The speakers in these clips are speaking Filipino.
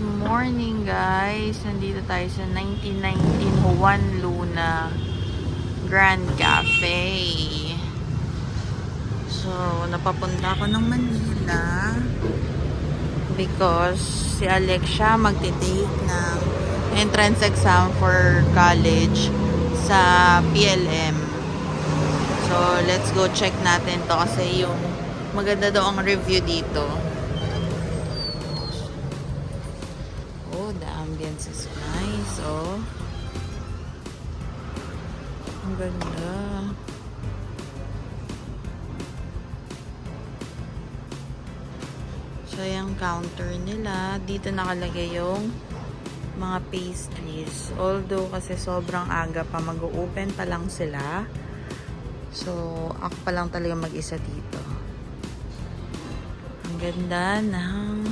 morning guys, nandito tayo sa 1919 Juan Luna Grand Cafe. So, napapunta ako ng Manila because si Alexia magte-take ng entrance exam for college sa PLM. So, let's go check natin to kasi yung maganda daw ang review dito. Oh, the ambience is nice, oh. Ang ganda. So, yung counter nila, dito nakalagay yung mga pastries. Although, kasi sobrang aga pa, mag-open pa lang sila. So, ako pa lang talaga mag-isa dito. Ang ganda ng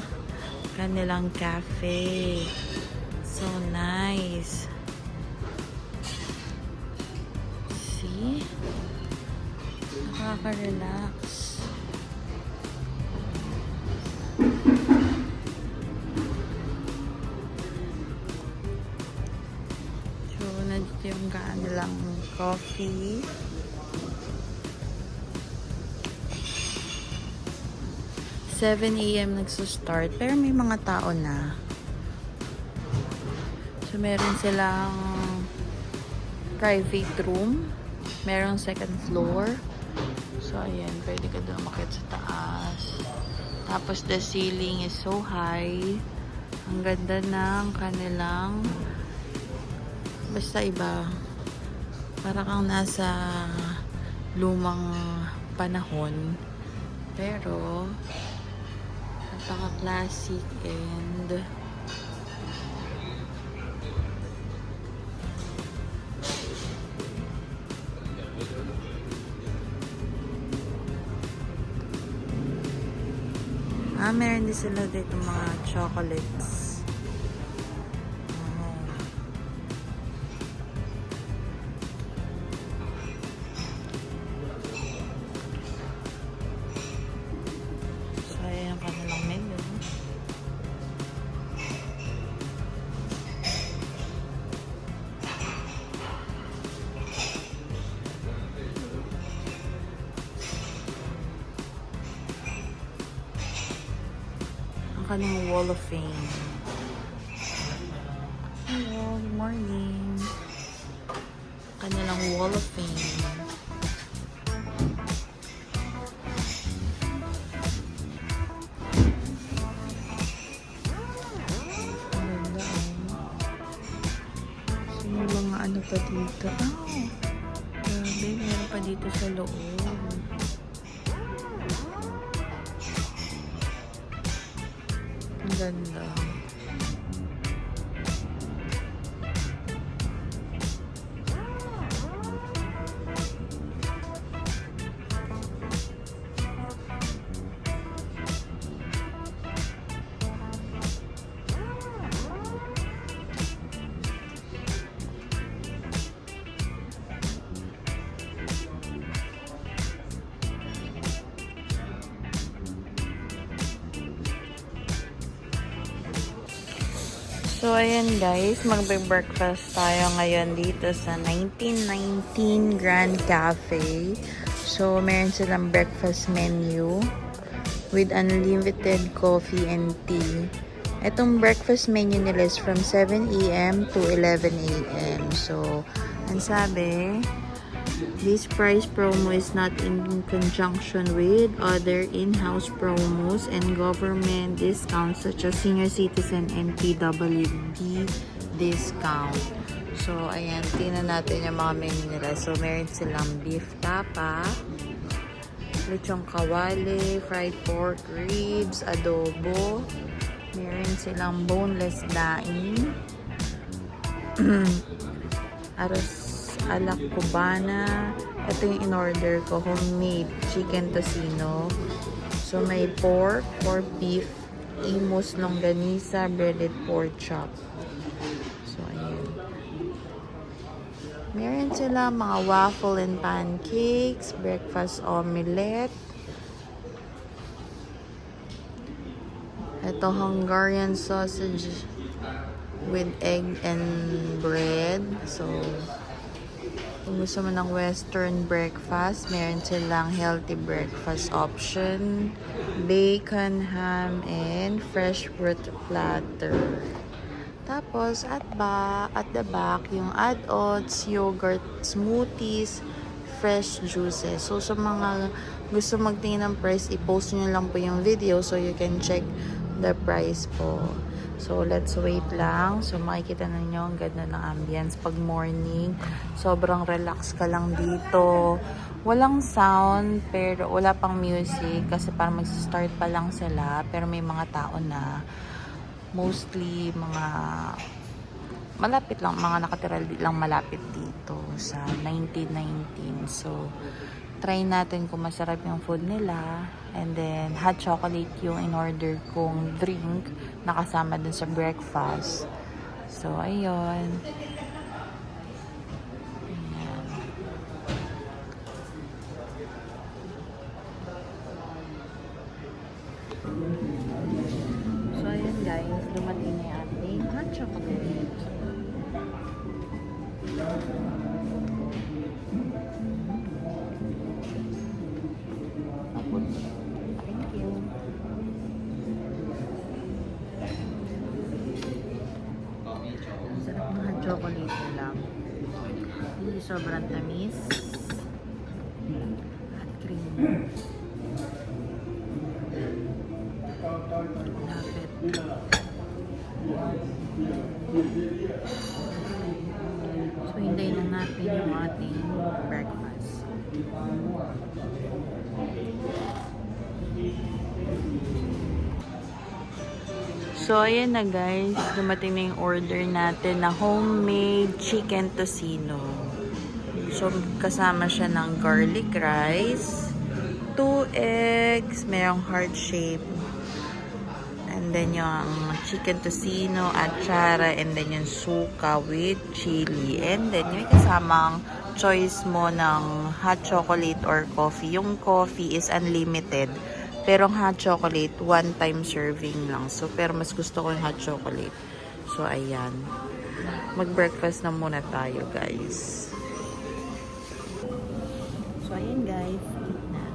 kanilang cafe. So nice. See? Nakaka-relax. So, nandito yung kanilang coffee. $7 AM nagsusstart, pero may mga tao na. So, meron silang private room. Merong second floor. So, ayan, pwede ka doon umakyat sa taas. Tapos, the ceiling is so high. Ang ganda ng kanilang basta iba. Para kang nasa lumang panahon. Pero, napaka-classic and meron din sila dito mga chocolates. So, ayan ang kanilang menu. Ang kanilang Wall of Fame. Hello, good morning. Kanilang Wall of Fame. Ang ganda, oh. So, may mga ano pa dito. Oh, grabe, meron pa dito sa loob. Ang ganda. So, ayan guys, magbe-breakfast tayo ngayon dito sa 1919 Grand Cafe. So, meron silang breakfast menu with unlimited coffee and tea. Itong breakfast menu nila is from 7 AM to 11 AM. So, ang sabi, this price promo is not in conjunction with other in-house promos and government discounts such as senior citizen and PWD discount. So, ayan, tingnan natin yung mga menu nila. So, meron silang beef tapa, lechong kawali, fried pork ribs, adobo. Meron silang boneless daing, aros ala cubana. Ito yung in-order ko, homemade chicken tocino. So, may pork, beef, imus, longganisa, breaded pork chop. So, ayan. Meron sila mga waffle and pancakes, breakfast omelette, Ito, Hungarian sausage with egg and bread. So, kung gusto mo ng western breakfast, meron silang healthy breakfast option. Bacon, ham, and fresh fruit platter. Tapos, at the back, yung add-ons, yogurt, smoothies, fresh juices. So, sa mga gusto magtingin ng price, i-post nyo lang po yung video so you can check the price po. So, let's wait lang. So, makikita ninyo ang ganda ng ambience pag morning. Sobrang relax ka lang dito. Walang sound, pero wala pang music kasi parang mag-start pa lang sila. Pero may mga tao na mostly mga malapit lang, mga nakatira lang malapit dito sa 1919. So, try natin kung masarap yung food nila. And then, hot chocolate yung in-order kong drink na kasama dun sa breakfast. So, ayun. Ayan. So, ayun guys. Dumating na yung ating hot chocolate. Thank you. Ang sarap ng hot chocolate nila. Hindi sobrang tamis. At creamy. Lapit. So, hintayin na natin yung ating breakfast. So, ayan na guys. Dumating na yung order natin na homemade chicken tocino. So, kasama siya ng garlic rice, 2 eggs, mayroong heart shape, and then yung chicken tocino, atsara, and then yung suka with chili. And then, yung kasamang choice mo ng hot chocolate or coffee. Yung coffee is unlimited. Pero ang hot chocolate, one time serving lang. So, pero mas gusto ko yung hot chocolate. So, ayan. Mag-breakfast na muna tayo, guys. So, ayan, guys. Eat na.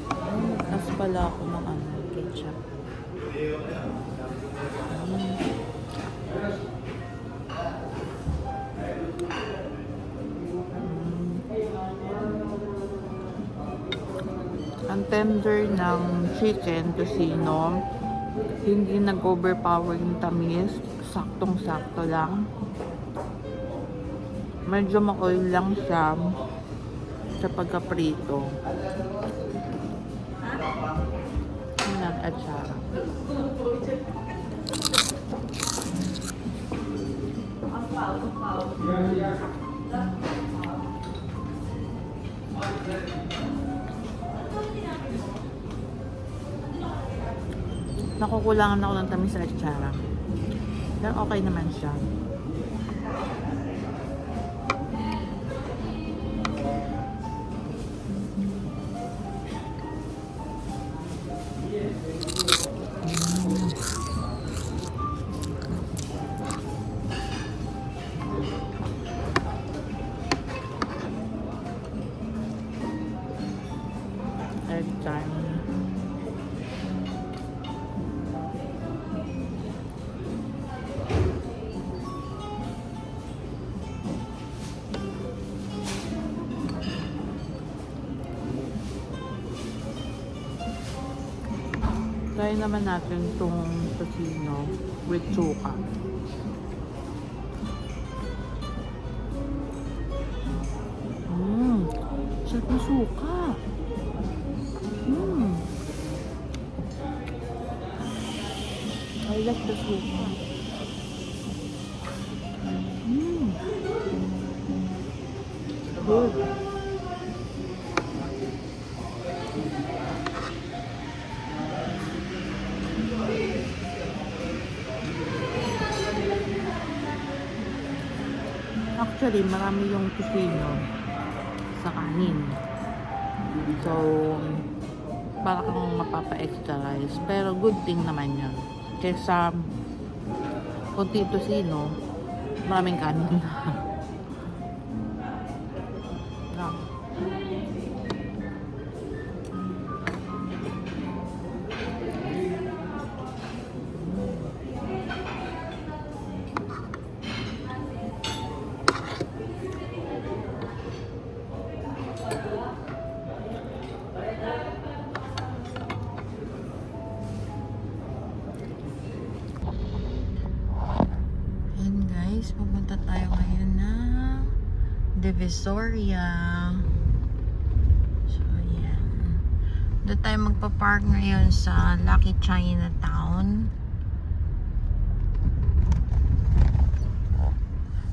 Ay, nagtas pala ako ng ketchup. Ang tender ng chicken tocino, hindi nag-overpower yung tamis, saktong-sakto lang. Medyo ma-oil lang siya sa pagkaprito. Ayan, atsara. Nakukulangan ako ng tamis sa atsara. Pero okay naman siya. Egg time. Try naman natin itong tocino with suka. Sarap na suka. I like the suka. Good. Actually, marami yung tocino. Saka kanin. So, para kang mapapa-extra rice. Pero good thing naman yun. Kesa kunti tosino, maraming kanin. No. Ayan guys, pupunta tayo ngayon na Divisoria. So ayan. Doon tayo magpa-park ngayon sa Lucky Chinatown.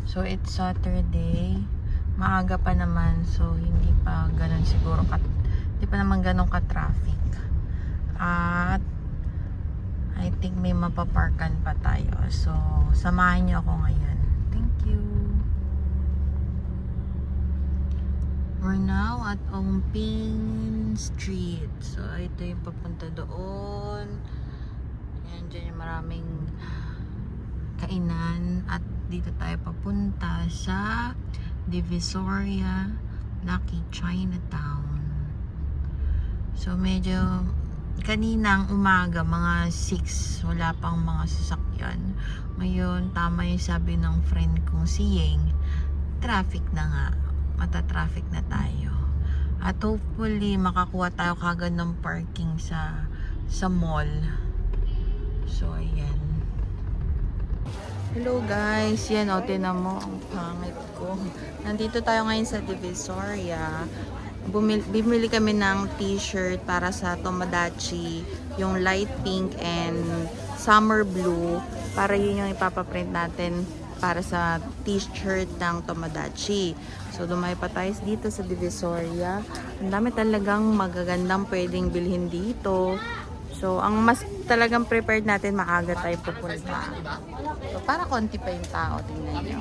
So it's Saturday. Maaga pa naman, so hindi pa ganun siguro hindi pa naman ganun ka-traffic. At I think may mapaparkan pa tayo. So, samahan niyo ako ngayon. Thank you. We're now at Ongping Street. So, ito yung papunta doon. Yan, dyan yung maraming kainan. At dito tayo papunta sa Divisoria, Lucky Chinatown. So, medyo kaninang umaga, mga 6, wala pang mga sasakyan. Ngayon, tama yung sabi ng friend kong si Yeng, traffic na nga. Mata-traffic na tayo. At hopefully, makakuha tayo kagad ng parking sa mall. So, ayan. Hello guys, yan o, tinan mo, ang pangit ko. Nandito tayo ngayon sa Divisoria. Bumili kami ng t-shirt para sa Tomodachi, yung light pink and summer blue, para yun yung ipapaprint natin para sa t-shirt ng Tomodachi. So dumay pa tayo dito sa Divisoria. Ang dami talagang magagandang pwedeng bilhin dito. So ang mas talagang prepared natin, maaga tayo pupunta. So para konti pa yung tao, tingnan nyo.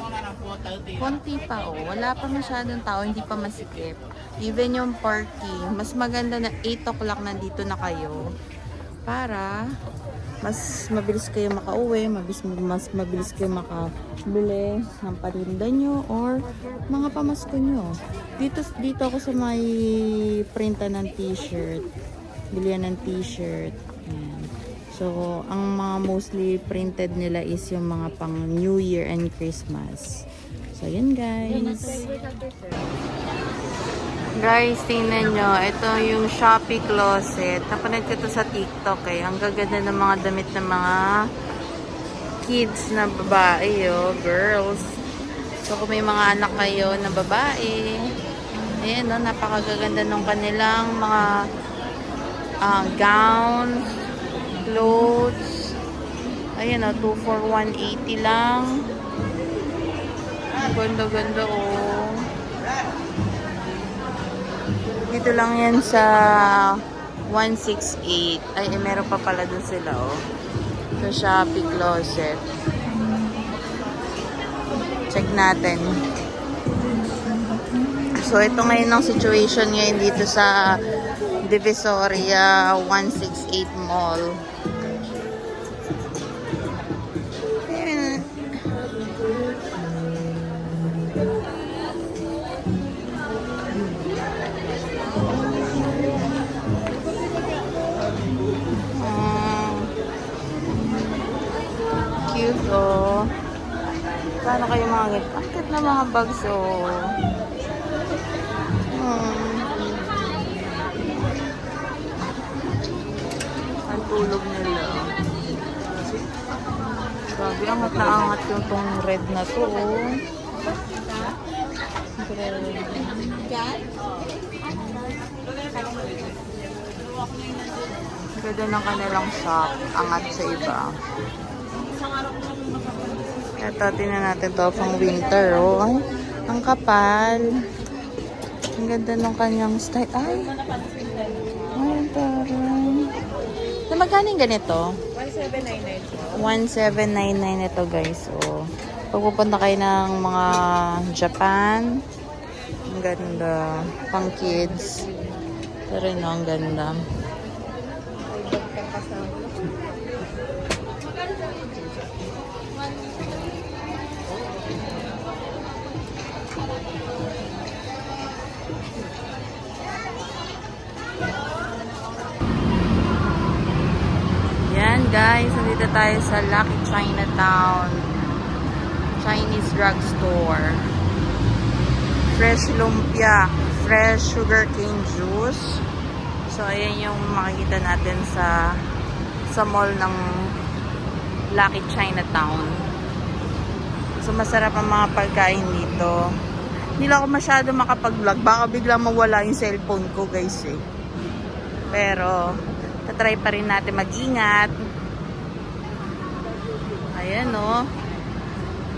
Konti pa wala pa masyadong tao, hindi pa masikip. Even yung parking, mas maganda na 8 o'clock nandito na kayo para mas mabilis kayo makauwi, mas mabilis kayo makabili ng paninda nyo or mga pamasko nyo. Dito ako sa may printa ng t-shirt. Bilihan ng t-shirt. So, ang mga mostly printed nila is yung mga pang New Year and Christmas. So, yun guys. Guys, tingnan nyo. Ito yung Shopee closet. Napanood ko ito sa TikTok eh. Ang gaganda ng mga damit ng mga kids na babae, girls. So, kung may mga anak kayo na babae, ayan, napakagaganda ng kanilang mga gowns, clothes. Ayan, 2 for 180 lang. Ang ganda-ganda, Dito lang yan sa 168. Ay, meron pa pala dun sila, sa Shopee closet. Check natin. So, ito ngayon ang situation ngayon dito sa Divisoria 168 Mall. Cute, Paano kayo mga ganito? Ang cute na mga bags, Ang tulog nila. Grabe, angat na angat yung tong red na to, Ganda ng kanilang shop. Angat sa iba. Ito, tingnan natin to pang winter, Ay, ang kapal. Ang ganda ng kanyang style. Ay, parang. So, magkano yung ganito? 1799. 1799 ito, guys. Pag pupunta kayo ng mga Japan, Ang ganda. Pang kids. Ito rin, oh, ang ganda. Yan guys, nandito tayo sa Lucky Chinatown Chinese drugstore. Fresh lumpia, fresh sugarcane juice. So ayan yung makikita natin sa mall ng Lucky Chinatown. So masarap ang mga pagkain dito. Hindi lang ako masyado makapag-vlog, baka biglang mawala yung cellphone ko guys eh. Pero tatry pa rin natin mag-ingat. Ayan o.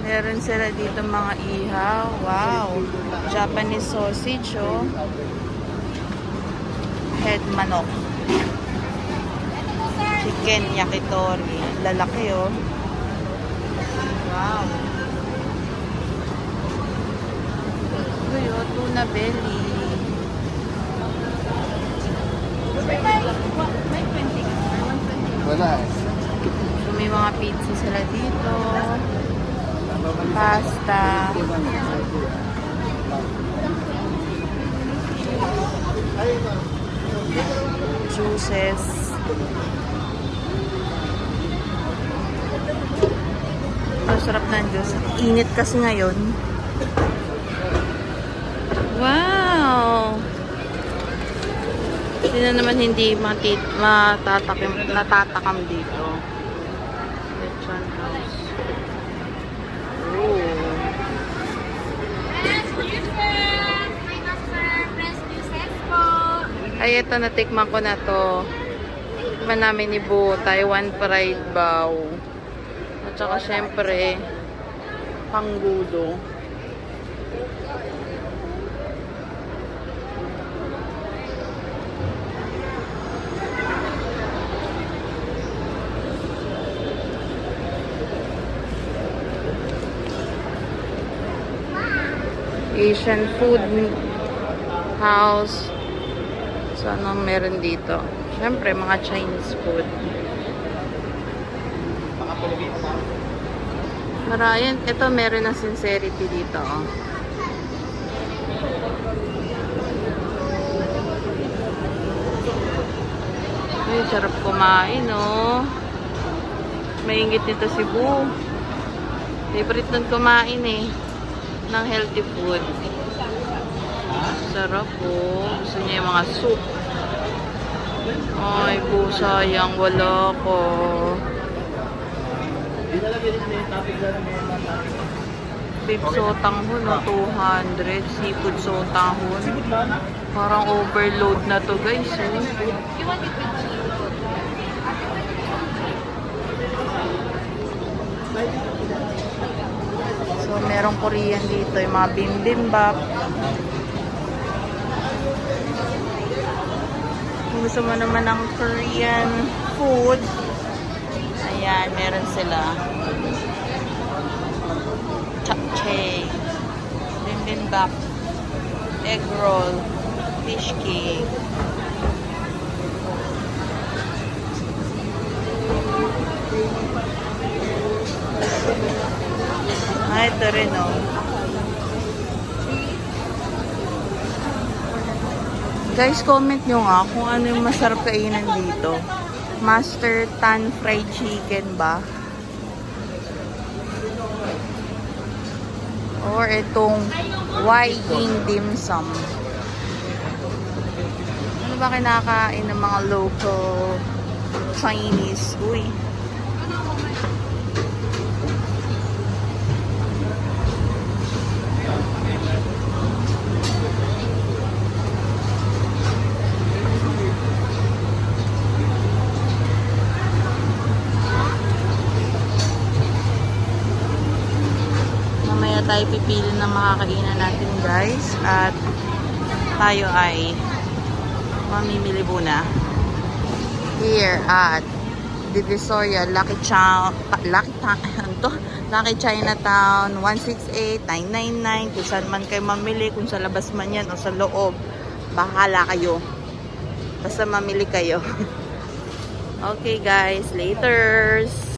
Meron sila dito mga ihaw. Wow. Japanese sausage o. Head manok. Chicken yakitori. Lalaki o. Wow. Uy o, tuna belly. Wala eh. So, may mga pizza sila dito. Pasta. Juices. Ang sarap ng juice. Init kasi ngayon. Wow! Sino naman hindi natatakam dito? Lechon house. Oh. Ay, ito, natikman ko na to. Tikman namin ni Bo, Taiwan fried bao. At saka syempre, panggudo. Asian food house. So, ano meron dito? Siyempre, mga Chinese food. Marayan, ito meron na sincerity dito. Oh. Ay, sarap kumain, oh. Maingit nito si Bu. Favorite nun kumain, eh. Ng healthy food. Sarap po. Gusto niya yung mga soup. Ay po, sayang. Wala ko. Beef sotanghon, no? 200. Seafood sotanghon. Parang overload na to, guys. Eh. So, merong Korean dito. Yung mga bibimbap. Kung gusto mo naman ng Korean food, ayan, meron sila. Japchae, bibimbap, egg roll, fish cake. Ah, ito rin, oh. Guys, comment nyo nga kung ano yung masarap kainan dito. Master Tan fried chicken ba? Or itong Waiking dim sum. Ano ba kinakain ng mga local Chinese? Uy. Tayo pipili ng makakainan natin guys at tayo ay mamimili muna here at Divisoria, Lucky Chinatown, 168, 999, kung saan man kayo mamili, kung sa labas man yan o sa loob, bahala kayo. Basta mamili kayo. Okay guys, laters!